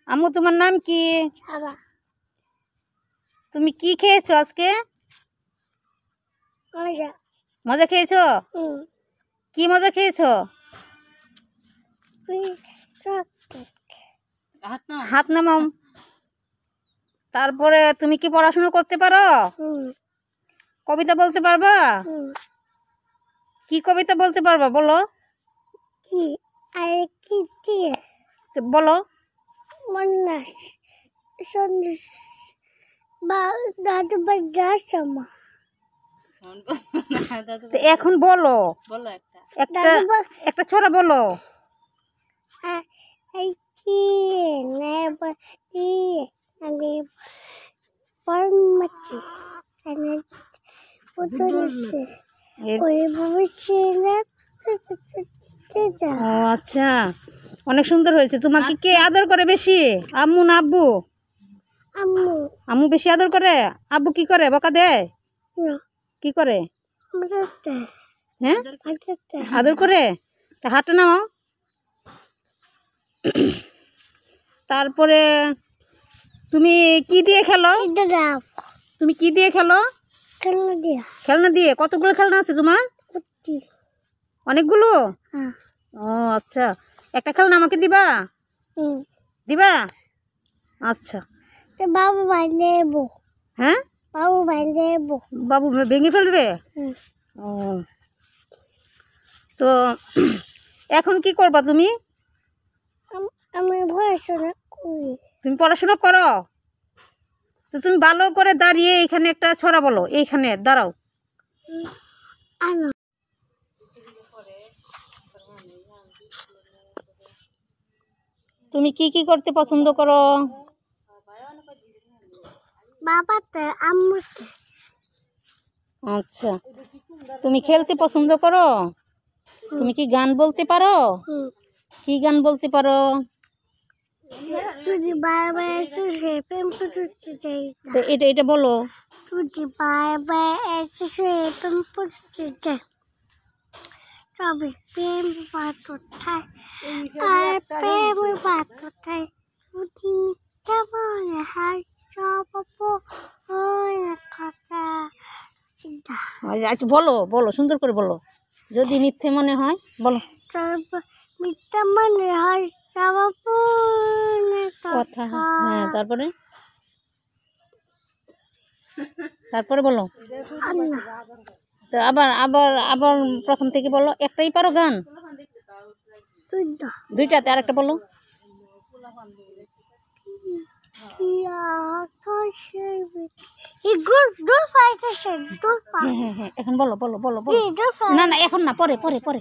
আম্মু তোমার নাম কি? তুমি কি খেয়েছো আজকে? মজা খেয়েছো? কি মজা খেয়েছো? হাত নামাও। তারপরে তুমি কি পড়াশোনা করতে পারো? কবিতা বলতে পারবা? কি কবিতা বলতে পারবা বলো? বলো। এখন বলো, একটা ছড়া বলো। আচ্ছা, অনেক সুন্দর হয়েছে। তোমাকে কে আদর করে বেশি, আম্মু না আব্বু? আম্মু বেশি আদর করে। আব্বু কি করে, বকা দেয়? কি করে? হ্যাঁ, আদর করে। তা হাঁটে নাও। তারপরে তুমি কি দিয়ে খেলো? তুমি কি দিয়ে খেলো? খেলনা দিয়ে। কতগুলো খেলনা আছে তোমার? অনেকগুলো। ও আচ্ছা, একটা খেলনা আমাকে দিবা? দিবা? আচ্ছা। বাবু ভাঙে দেব। হ্যাঁ, বাবু ভাঙে দেব। বাবু ভেঙে ফেলবে? ও, তো এখন কি করবা তুমি? আমি পড়াশোনা করি। তুমি পড়াশোনা করো? তো তুমি ভালো করে দাঁড়িয়ে এখানে একটা ছড়া বলো। এইখানে দাঁড়াও। তুমি কি কি করতে পছন্দ করো? বাবাতে, আম্মুতে। আচ্ছা, তুমি খেলতে পছন্দ করো? তুমি কি গান বলতে পারো? কি গান বলতে পারো? তুই বাবা এসে প্রেম করতে চাই। তো এটা বলো। তুই বাবা এসে প্রেম করতে চাই। তবে প্রেম পাথরটাই আর প্রেম পাথরটাই বুঝি মিথ্যা বলে হাই সব কথা। আচ্ছা, বলো বলো, সুন্দর করে বলো। যদি মিথ্যে মনে হয় বলো। মিথ্যা মনে হয় সব কথা। হ্যাঁ, তারপরে তারপরে বলো। তো আবার আবার আবার প্রথম থেকে বলো। একটাই পারো গান? দুইটাতে আরেকটা বলো। হ্যাঁ, এখন বলো বলো বলো বলো। না না, এখন না, পরে পরে পরে।